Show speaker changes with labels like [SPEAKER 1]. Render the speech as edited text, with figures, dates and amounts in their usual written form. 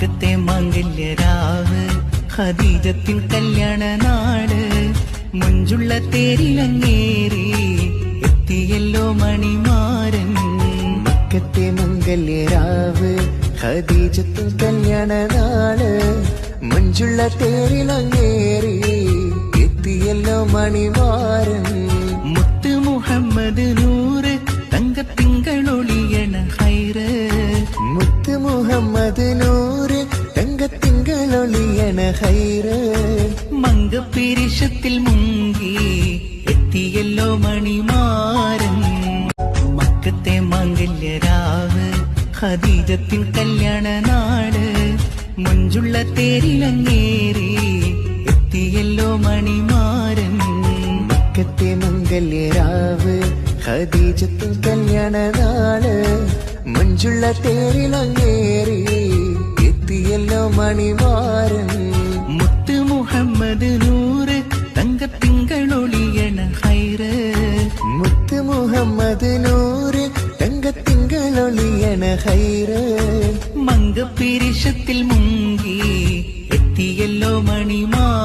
[SPEAKER 1] മക്കത്തെ മംഗല്യരാവ് ഖദീജത്തിൻ കല്യാണ നാട് മുഞ്ചുള്ള തേരിലങ്ങേറി എത്തിയല്ലോ മണിമാരൻ.
[SPEAKER 2] മക്കത്തെ മംഗല്യരാവ് ഖദീജത്തിൻ കല്യാണ നാട് മുഞ്ചുള്ള തേരിലങ്ങേറി എത്തിയല്ലോ മണിമാരൻ.
[SPEAKER 1] മുത്ത് മുഹമ്മദ് നൂറ് തങ്കത്തിങ്കളൊളിയണ ഹൈറ്.
[SPEAKER 2] മുത്ത് മുഹമ്മദ് നൂറ് തങ്കത്തിങ്കളൊളിയണ ഹൈറ്.
[SPEAKER 1] മങ്കപ്പിരിശത്തിൽ മുങ്ങി എത്തിയല്ലോ മണിമാരൻ. മക്കത്തെ മംഗല്യരാവ് ഖദീജത്തിൻ കല്യാണ നാട് മുഞ്ചുള്ള തേരിലങ്ങേറി എത്തിയല്ലോ മണിമാരൻ.
[SPEAKER 2] മക്കത്തെ മംഗല്യരാവ് ഖദീജത്തിൻ കല്യാണ നാട് മുഞ്ചുള്ള തേരിലങ്ങേറി എത്തിയല്ലോ മണിമാരൻ.
[SPEAKER 1] മുത്ത് മുഹമ്മദ് നൂറ് തങ്കത്തിങ്കളൊളിയണ ഹൈറ്.
[SPEAKER 2] മുത്ത് മുഹമ്മദ് നൂറ് തങ്കത്തിങ്കളൊളിയണ ഹൈറ്.
[SPEAKER 1] മങ്കപ്പിരിശത്തിൽ മുങ്ങി എത്തിയല്ലോ മണിമാരൻ.